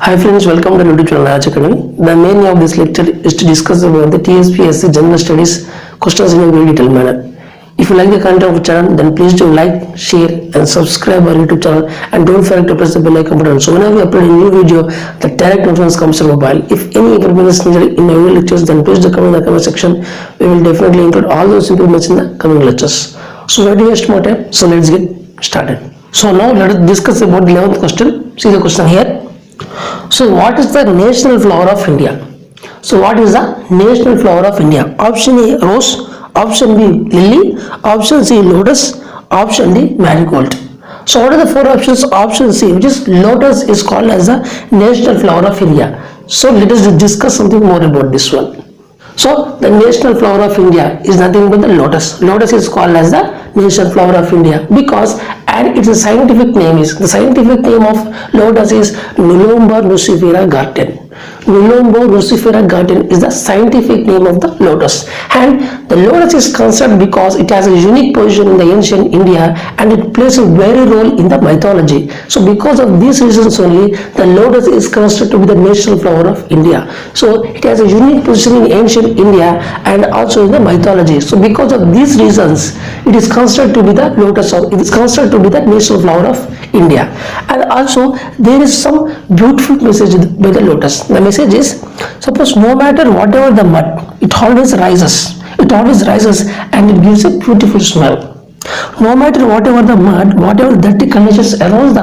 Hi friends, welcome to the YouTube channel Raj Academy. The main aim of this lecture is to discuss about the TSPSC General Studies questions in a very detailed manner. If you like the content of the channel, then please do like, share and subscribe our YouTube channel and don't forget to press the bell icon button. So whenever we upload a new video, the direct notification comes to mobile. If any improvement is needed in our lectures, then please do comment in the comment section. We will definitely include all those improvements in the coming lectures. So without waste more time, so let's get started. So now let us discuss about the 11th question. See the question here. So what is the national flower of India? So what is the national flower of India? Option A rose, option B lily, option C lotus, option D marigold. So what are the four options? Option C, which is lotus, is called as the national flower of India. So let us discuss something more about this one. So the national flower of India is nothing but the lotus. Lotus is called as the national flower of India because, and its scientific name is, the scientific name of lotus is Nelumbo nucifera garden. Nelumbo nucifera garden is the scientific name of the lotus, and the lotus is considered because it has a unique position in the ancient India and it plays a very role in the mythology. So because of these reasons only, the lotus is considered to be the national flower of India. So it has a unique position in ancient India and also in the mythology. So because of these reasons, it is considered to be the lotus, or it is considered to be the national flower of India. And also there is some beautiful message by the lotus. The message is, suppose no matter whatever the mud, it always rises. It always rises and it gives a beautiful smell. No matter whatever the mud, whatever dirty conditions around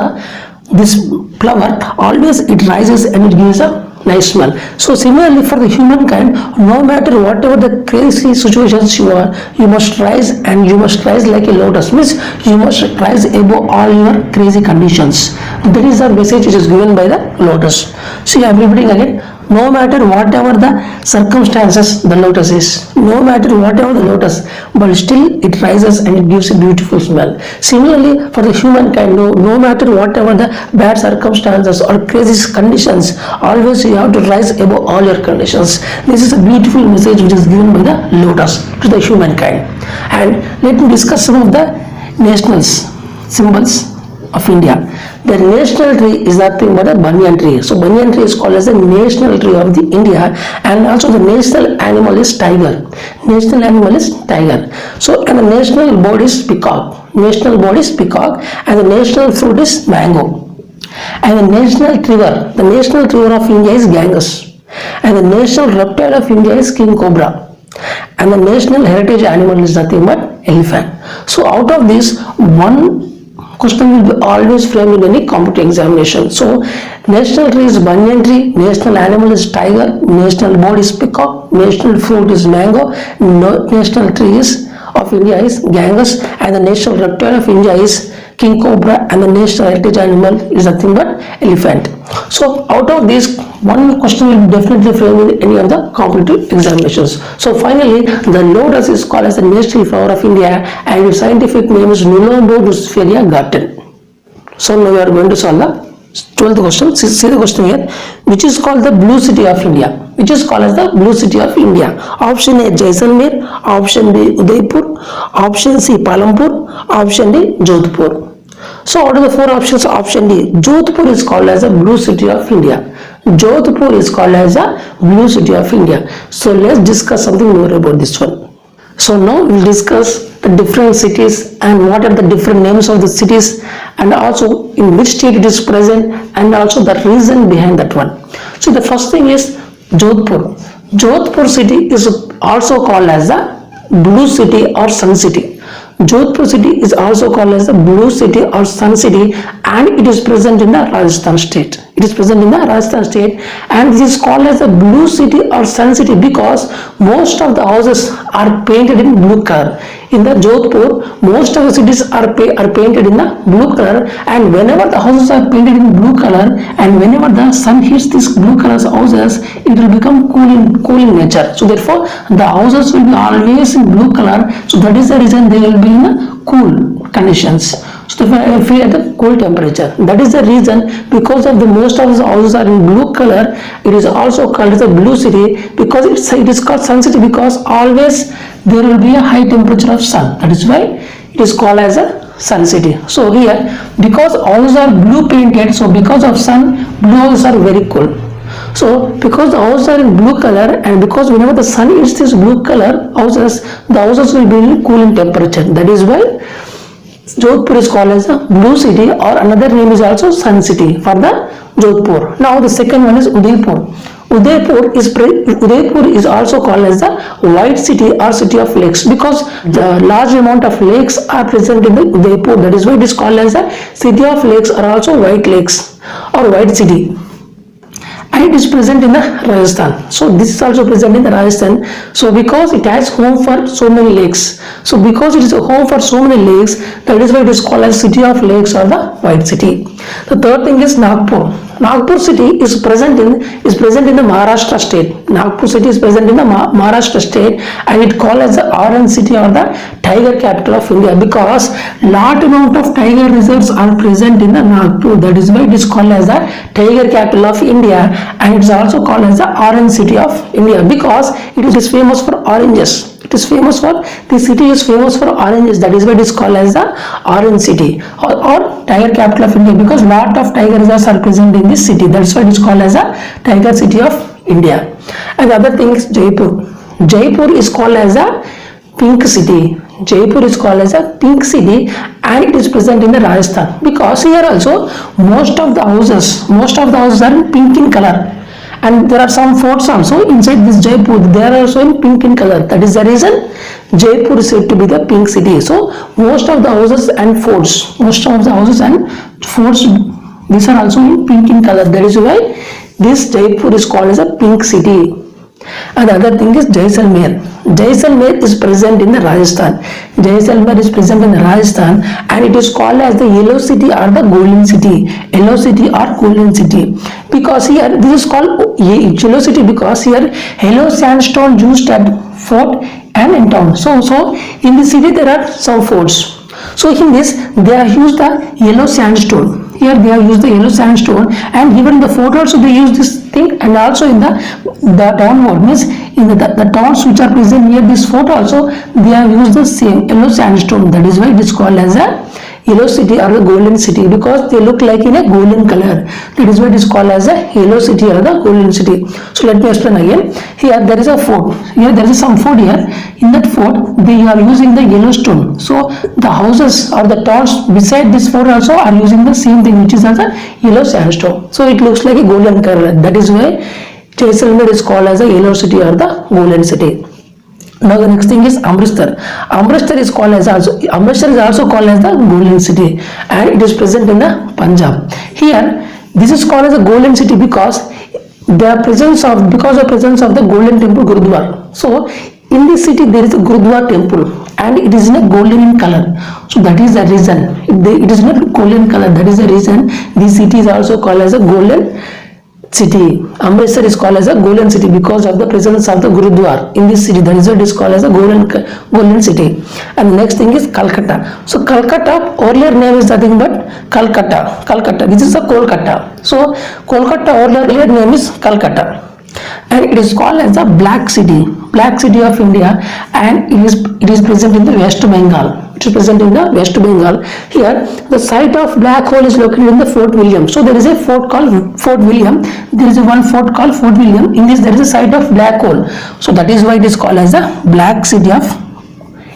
this flower, always it rises and it gives a nice smell. So similarly for the humankind, no matter whatever the crazy situations you are, you must rise, and you must rise like a lotus. Means you must rise above all your crazy conditions. That is the message which is given by the lotus. See, I am repeating again. No matter whatever the circumstances the lotus is, no matter whatever the lotus, but still it rises and it gives a beautiful smell. Similarly for the humankind, no matter whatever the bad circumstances or crazy conditions, always you have to rise above all your conditions. This is a beautiful message which is given by the lotus to the humankind. And let me discuss some of the nationals, symbols of India. The national tree is nothing but a banyan tree. So banyan tree is called as the national tree of the India, and also the national animal is tiger. National animal is tiger. So and the national bird is peacock. National bird is peacock, and the national fruit is mango. And the national river of India is Ganges. And the national reptile of India is king cobra. And the national heritage animal is nothing but elephant. So out of this, one question will be always framed in any competitive examination. So national tree is banyan tree, national animal is tiger, national bird is peacock, national fruit is mango, national tree of India is Ganges, and the national reptile of India is king cobra, and the national heritage animal is nothing but elephant. So out of this, one question will definitely frame in any of the competitive examinations. So finally, the lotus is called as the national flower of India, and its scientific name is Nelumbo nucifera garden. So now we are going to solve the 12th question. See the question here, which is called the blue city of India. Which is called as the blue city of India. Option A Jaisalmer, option B Udaipur, option C Palampur, option D Jodhpur. So what are the four options? Option D, Jodhpur is called as the blue city of India. Jodhpur is called as the blue city of India. So let's discuss something more about this one. So now we'll discuss the different cities and what are the different names of the cities, and also in which state it is present, and also the reason behind that one. So the first thing is Jodhpur. Jodhpur city is also called as the blue city or sun city. Jodhpur city is also called as the blue city or sun city, and it is present in the Rajasthan state. It is present in the Rajasthan state, and this is called as the blue city or sun city because most of the houses are painted in blue color. In the Jodhpur, most of the cities are painted in the blue color, and whenever the houses are painted in blue color, and whenever the sun hits these blue color houses, it will become cool in nature. So therefore, the houses will be always in blue color. So that is the reason they will be in the cool conditions. So they feel at the cool temperature. That is the reason, because of the most of the houses are in blue color, it is also called as a blue city, because it is called sun city because always there will be a high temperature of sun. That is why it is called as a sun city. So here, because houses are blue painted, so because of sun, blue houses are very cool. So because the houses are in blue color, and because whenever the sun hits this blue color houses, the houses will be cool in temperature. That is why Jodhpur is called as the blue city, or another name is also sun city for the Jodhpur. Now the second one is Udaipur. Udaipur is also called as the white city or city of lakes, because the large amount of lakes are present in the Udaipur. That is why it is called as the city of lakes, or also white lakes or white city. And it is present in the Rajasthan. So this is also present in the Rajasthan. So because it has home for so many lakes, so because it is a home for so many lakes, that is why it is called as city of lakes or the white city. The third thing is Nagpur. Nagpur city is present in the Maharashtra state. Nagpur city is present in the Maharashtra state, and it called as the orange city or the tiger capital of India, because large amount of tiger reserves are present in the Nagpur. That is why it is called as the tiger capital of India, and it is also called as the orange city of India, because it is famous for oranges. This city is famous for oranges. That is why it is called as the orange city, or tiger capital of India, because lot of tiger reserves are present in this city. That's why it is called as the tiger city of India. And the other thing is Jaipur. Jaipur is called as a pink city. Jaipur is called as a pink city, and it is present in the Rajasthan, because here also most of the houses are in pink in color. And there are some forts also inside this Jaipur. They are also in pink in color. That is the reason Jaipur is said to be the pink city. So most of the houses and forts, these are also in pink in color. That is why this Jaipur is called as a pink city. And the other thing is Jaisalmer. Jaisalmer is present in the Rajasthan. Jaisalmer is present in the Rajasthan, and it is called as the yellow city or the golden city. Yellow city or golden city. Because here this is called yellow city, because here yellow sandstone used at fort and in town. So in the city there are some forts. So in this they have used the yellow sandstone. Here they have used the yellow sandstone, and even the fort also they use this thing, and also in the downward, means in the towns which are present near this fort also they have used the same yellow sandstone. That is why it is called as a yellow city or the golden city, because they look like in a golden color. That is why it is called as a yellow city or the golden city. So let me explain again. Here there is a fort. Here there is some fort here. In that fort they are using the yellow stone. So the houses or the towns beside this fort also are using the same thing, which is as a yellow sandstone. So it looks like a golden color. That is why Jaisalmer is called as a yellow city or the golden city. Now the next thing is Amritsar. Amritsar is also called as the golden city, and it is present in the Punjab. Here this is called as a golden city because because of the golden temple Gurudwara. So in this city there is a Gurudwara temple, and it is in a golden in color. So that is the reason it is not golden color. That is the reason this city is also called as a golden city. Amritsar is called as a golden city because of the presence of the Gurudwara in this city. That is why it is called as a golden city. And the next thing is Calcutta. So Calcutta, earlier name is nothing but Calcutta. This is a Kolkata. So Kolkata earlier name is Calcutta, and it is called as the black city of India, and it is present in the West Bengal. It is present in the West Bengal. Here the site of black hole is located in the Fort William. So there is a fort called Fort William. There is one fort called Fort William. In this there is a site of black hole. So that is why it is called as the black city of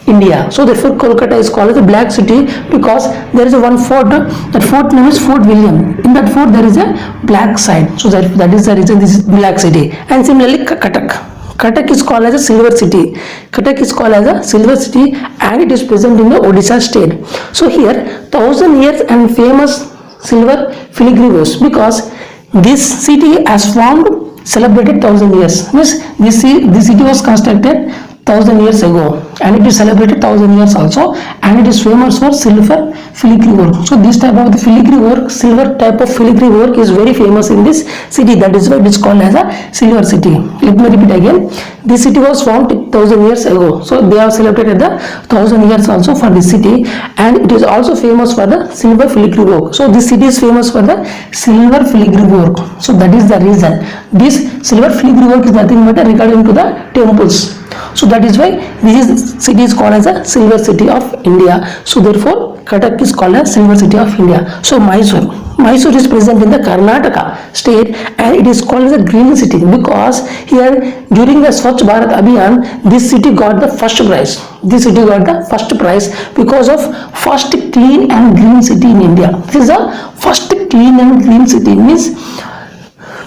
India. So therefore Kolkata is called as a black city because there is a one fort. That fort name is Fort William. In that fort there is a black site. So that is the reason this is black city. And similarly Cuttack is called as a silver city. Cuttack is called as a silver city, and it is present in the Odisha state. So here 1000 years and famous silver filigree was, because this city has celebrated 1000 years. Means this city was constructed 1000 years ago, and it is celebrated 1000 years also, and it is famous for silver filigree work. So this type of the filigree work, silver type of filigree work is very famous in this city. That is why it is called as a silver city. Let me repeat again. This city was found 1000 years ago. So they have celebrated the 1000 years also for this city, and it is also famous for the silver filigree work. So this city is famous for the silver filigree work. So that is the reason. This silver filigree work is nothing but regarding to the temples. So that is why this city is called as a silver city of India. So therefore Cuttack is called as silver city of India. So Mysore is present in the Karnataka state and it is called as a green city because here during the Swachh Bharat Abhiyan this city got the first prize. This city got the first prize because of first clean and green city in India. This is the first clean and green city, means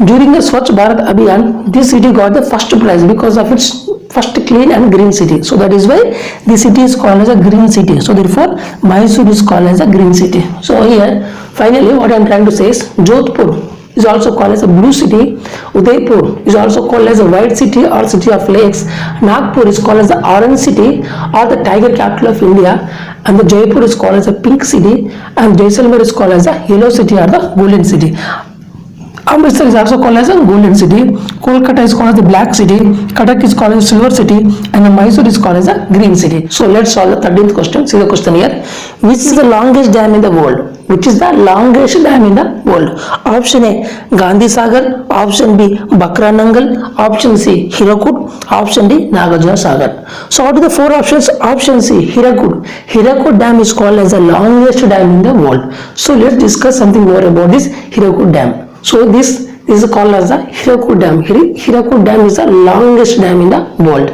during the Swachh Bharat Abhiyan this city got the first prize because of its first clean and green city. So that is why this city is called as a green city. So therefore Mysore is called as a green city. So here finally what I am trying to say is Jodhpur is also called as a blue city, Udaipur is also called as a white city or city of lakes, Nagpur is called as the orange city or the tiger capital of India, and the Jaipur is called as a pink city, and Jaisalmer is called as a yellow city or the golden city. Amritsar is also called as a golden city, Kolkata is called as the black city, Cuttack is called as a silver city, and Mysore is called as a green city. So let's solve the 13th question. See the question here. Which is the longest dam in the world? Which is the longest dam in the world? Option A, Gandhi Sagar. Option B, Bakra Nangal. Option C, Hirakud. Option D, Nagarjuna Sagar. So out of the four options, option C, Hirakud. Hirakud dam is called as the longest dam in the world. So let's discuss something more about this Hirakud dam. So this is called as the Hirakud dam. Hirakud dam is the longest dam in the world,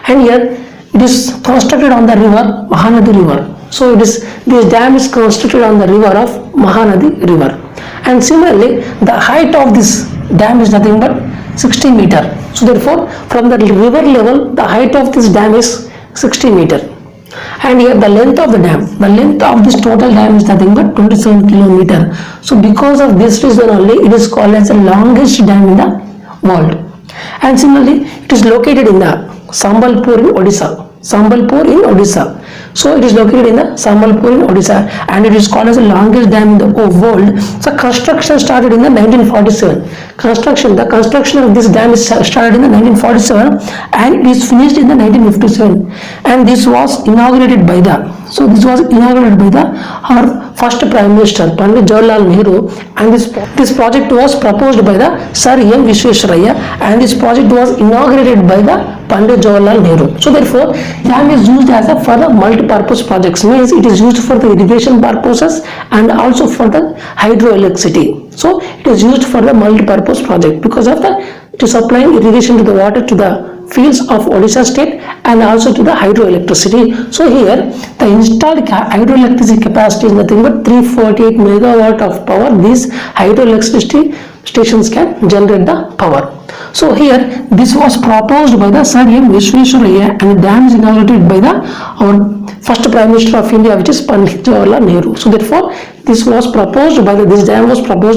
and here it is constructed on the river Mahanadi river. So this dam is constructed on the river of Mahanadi river, and similarly the height of this dam is nothing but 60 meter. So therefore from the river level the height of this dam is 60 meter. And here the length of the this total dam is nothing but 27 kilometer. So because of this reason only it is called as the longest dam in the world. And similarly it is located in the Sambalpur in Odisha. So it is located in the Sambalpur in Odisha, and it is called as the longest dam in the world. So construction started in the 1947. The construction of this dam is started in the 1947 and it is finished in the 1957. And this was inaugurated by our first Prime Minister Pandit Jawaharlal Nehru, and this project was proposed by the Sir M. Visvesvaraya, and this project was inaugurated by the Pandit Jawaharlal Nehru. So therefore dam is used as a for the multi-purpose projects, means it is used for the irrigation purposes and also for the hydroelectricity. So it is used for the multi-purpose project because of it is supplying irrigation to the water to the fields of Odisha state and also to the hydroelectricity. So here the installed hydroelectricity capacity is nothing but 348 megawatt of power. These hydroelectricity stations can generate the power. So here this was proposed by the Sir M. Visvesvaraya, and the dam is inaugurated by our first Prime Minister of India, which is Pandit Jawaharlal Nehru. So therefore this dam was proposed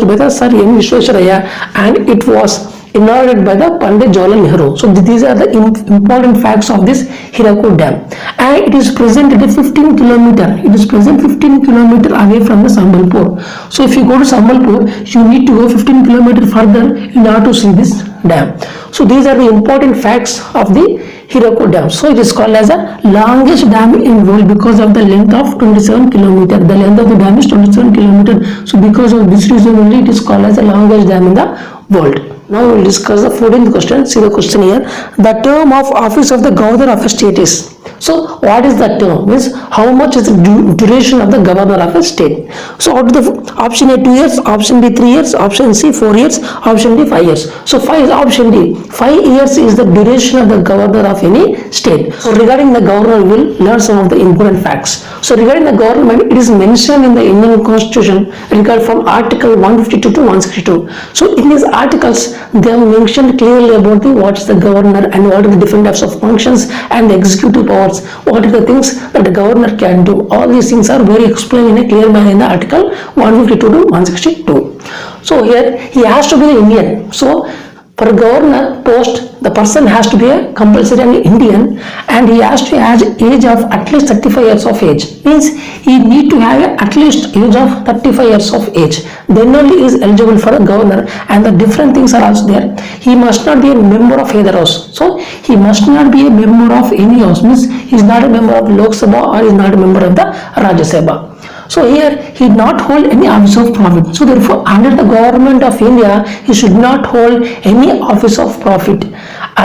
by the Sir M. Visvesvaraya, and it was inaugurated by the Pandit Jawaharlal Nehru. So these are the important facts of this Hirakud dam, and it is present at 15 kilometer. It is present 15 kilometer away from the Sambalpur. So if you go to Sambalpur, you need to go 15 kilometer further in order to see this dam. So these are the important facts of the Hirakud dam. So it is called as the longest dam in world because of the length of 27 kilometer. The length of the dam is 27 kilometer. So because of this reason only it is called as the longest dam in the world. Now we will discuss the 14th question. See the question here. The term of office of the governor of a state is. So what is that term? Means how much is the duration of the governor of a state? So out of the option A 2 years, option B 3 years, option C 4 years, option D 5 years. So 5 is option D. 5 years is the duration of the governor of any state. So regarding the governor, we will learn some of the important facts. So regarding the government, it is mentioned in the Indian Constitution regard from Article 152 to 162. So in these articles, they have mentioned clearly about what is the governor and what are the different types of functions and the executive powers. What are the things that the governor can do? All these things are very explained in a clear manner in the Article 152 to 162. So here he has to be an Indian. So for a governor post, the person has to be a compulsory Indian, and he has to have age of at least 35 years of age. Means he need to have at least age of 35 years of age. Then only he is eligible for a governor, and the different things are also there. He must not be a member of either house. So he must not be a member of any house. Means he is not a member of Lok Sabha or is not a member of the Rajya Sabha. So here he did not hold any office of profit. So therefore under the government of India he should not hold any office of profit.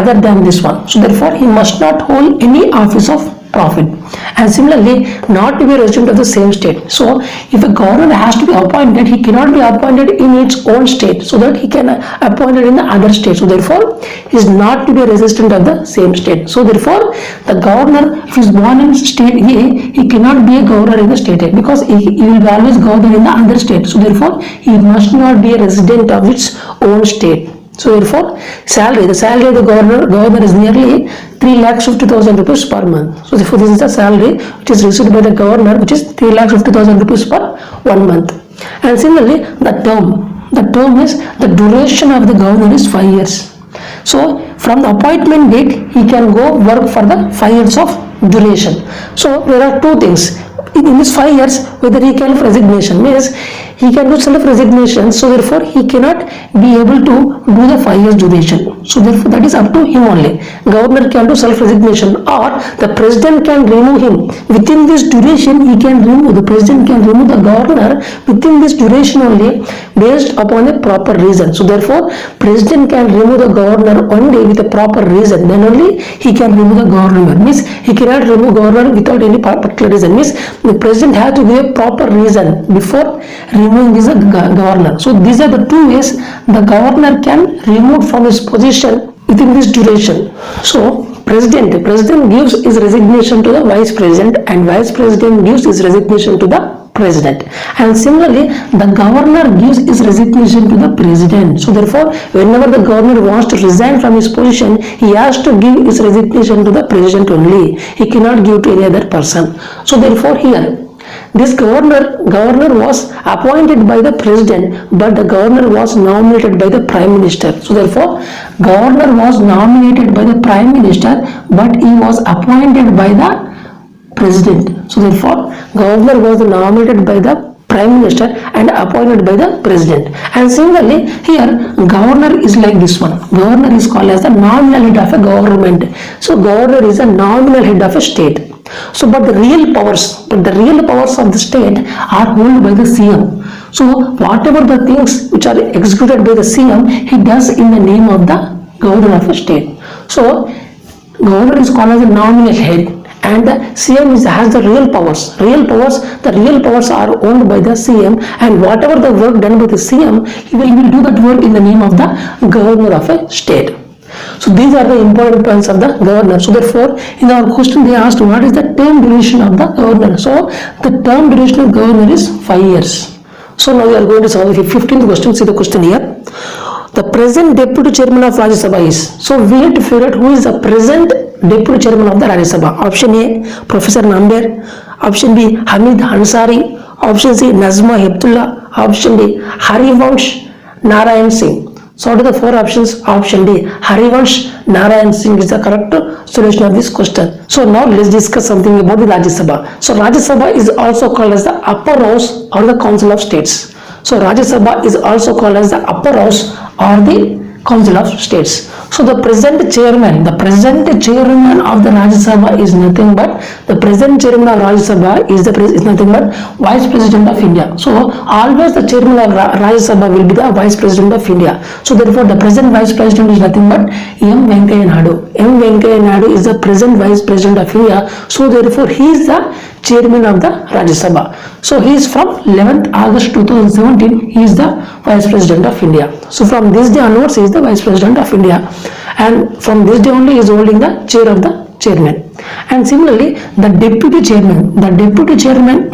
other than this one. So therefore he must not hold any office of profit, and similarly not to be a resident of the same state. So if a governor has to be appointed, he cannot be appointed in its own state, so that he can appointed in the other state. So therefore he is not to be a resident of the same state. So therefore the governor, if he is born in state A, he cannot be a governor in the state A, because he will be always governor in the other state. So therefore he must not be a resident of its own state. So therefore the salary of the governor is nearly 3,50,000 rupees per month. So therefore this is the salary which is received by the governor, which is 3,50,000 rupees per 1 month. And similarly the term is, the duration of the governor is 5 years. So from the appointment date he can go work for the 5 years of duration. So there are two things in this 5 years, whether he can resignation, means he can do self-resignation, so therefore he cannot be able to do the 5 years duration. So therefore that is up to him only. Governor can do self-resignation, or the president can remove him. Within this duration he can remove, the president can remove the governor within this duration only, based upon a proper reason. So therefore president can remove the governor only with a proper reason, then only he can remove the governor. Means he cannot remove governor without any particular reason. Means the president has to give a proper reason before removing this governor. So these are the two ways the governor can remove from his position within this duration. So president gives his resignation to the vice president, and vice president gives his resignation to the president, and similarly the governor gives his resignation to the president. So therefore whenever the governor wants to resign from his position, he has to give his resignation to the president only. He cannot give to any other person. So therefore here this governor was appointed by the president, but the governor was nominated by the prime minister. So therefore governor was nominated by the prime minister, but he was appointed by the president. So therefore governor was nominated by the prime minister and appointed by the president. And similarly here governor is like this one. Governor is called as the nominal head of a government. So governor is a nominal head of a state. So but the real powers of the state are held by the CM. So whatever the things which are executed by the CM, he does in the name of the governor of a state. So governor is called as a nominal head, and the CM has the real powers. The real powers are owned by the CM, and whatever the work done by the CM, he will do that work in the name of the governor of a state. So these are the important points of the governor. So therefore in our question they asked what is the term duration of the governor. So the term duration of governor is 5 years. So now we are going to solve the 15th question. See the question here. The present deputy chairman of Rajya Sabha is. So we have to figure out who is the present deputy chairman of the Rajya Sabha. Option A, Professor Nambiar. Option B, Hamid Ansari. Option C, Nazma Heptullah. Option D, Harivansh Narayan Singh. So out of the 4 options, option D, Harivansh Narayan Singh is the correct solution of this question. So now let's discuss something about the Rajya Sabha. So Rajya Sabha is also called as the upper house or the council of states. So Rajya Sabha is also called as the upper house or the council of states. So the present chairman of the Rajya Sabha is nothing but the present chairman of Rajya Sabha is nothing but vice president of India. So always the chairman of Rajya Sabha will be the vice president of India. So therefore the present vice president is nothing but M. Venkaiah Naidu. M. Venkaiah Naidu is the present vice president of India. So therefore he is the chairman of the Rajya Sabha. So he is from 11th August 2017, he is the vice president of India. So from this day onwards he is the vice president of India, and from this day only he is holding the chair of the chairman. And similarly the deputy chairman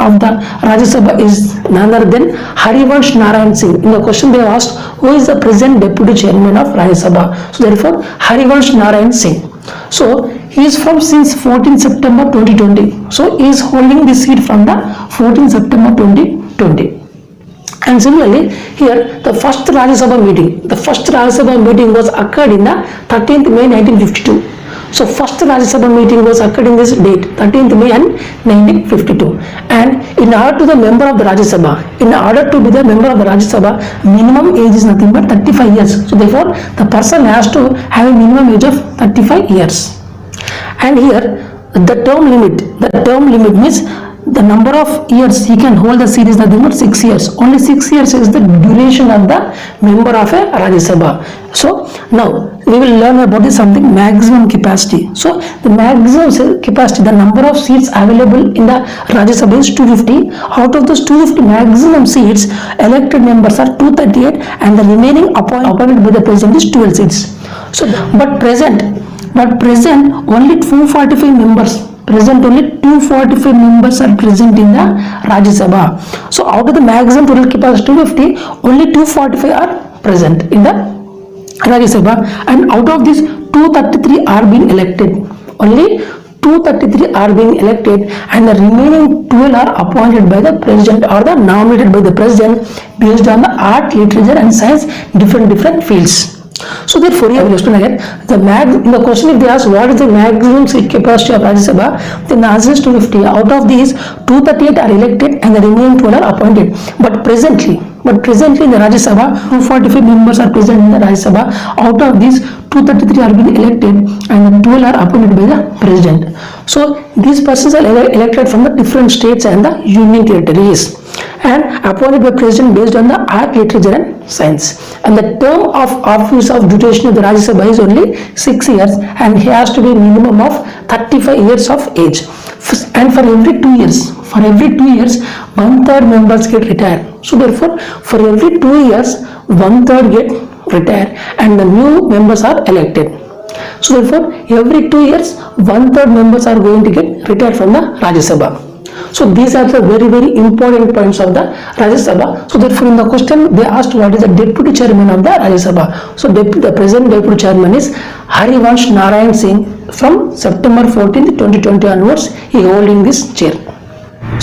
of the Rajya Sabha is none other than Harivansh Narayan Singh. In the question they have asked who is the present deputy chairman of Rajya Sabha. So therefore Harivansh Narayan Singh. So he is from since 14 September 2020. So he is holding this seat from the 14 September 2020. And similarly here the first Rajya Sabha meeting was occurred in the 13th May 1952. So first Rajya Sabha meeting was occurred in this date, 13th May 1952. And in order to be the member of the Rajya Sabha, minimum age is nothing but 35 years. So therefore the person has to have a minimum age of 35 years. And here the term limit means the number of years he can hold the seat is nothing but 6 years. Only 6 years is the duration of the member of a Rajya Sabha. So now we will learn about this something maximum capacity. So the maximum capacity, the number of seats available in the Rajya Sabha is 250. Out of those 250 maximum seats, elected members are 238 and the remaining appointed by the president is 12 seats. So but present only 245 members. Present only 245 members are present in the Rajya Sabha. So out of the maximum total capacity 250, only 245 are present in the Rajya Sabha, and out of these 233 are being elected. Only 233 are being elected and the remaining 12 are appointed by the president or the nominated by the president based on the art, literature and science, different fields. So therefore, I will explain again. In the question, if they ask what is the maximum seat capacity of Rajya Sabha, then the answer is 250. Out of these, 238 are elected and the remaining 12 are appointed. But presently in the Rajya Sabha, 245 members are present in the Rajya Sabha. Out of these, 233 are being elected and the 12 are appointed by the president. So these persons are elected from the different states and the union territories and appointed by president based on the art, literature and science. And the term of office of duration of the Rajya Sabha is only 6 years and he has to be minimum of 35 years of age. And for every 2 years, 1/3 members get retired. So therefore, for every 2 years, 1/3 get retired and the new members are elected. So therefore, every 2 years, 1/3 members are going to get retired from the Rajya Sabha. So these are the very important points of the Rajya Sabha. So therefore in the question they asked what is the deputy chairman of the Rajya Sabha. So the present deputy chairman is Harivansh Narayan Singh. From September 14th 2020 onwards he holding this chair.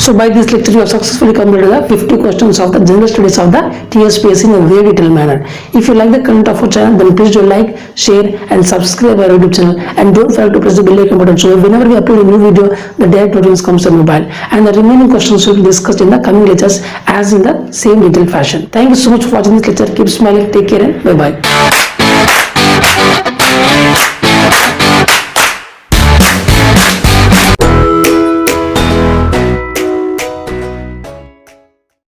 So by this lecture you have successfully completed the 50 questions of the general studies of the TSPSC in a very detailed manner. If you like the content of our channel, then please do like, share and subscribe our YouTube channel and don't forget to press the bell icon button so whenever we upload a new video the direct notification comes on mobile and the remaining questions will be discussed in the coming lectures as in the same detailed fashion. Thank you so much for watching this lecture. Keep smiling, take care and bye bye.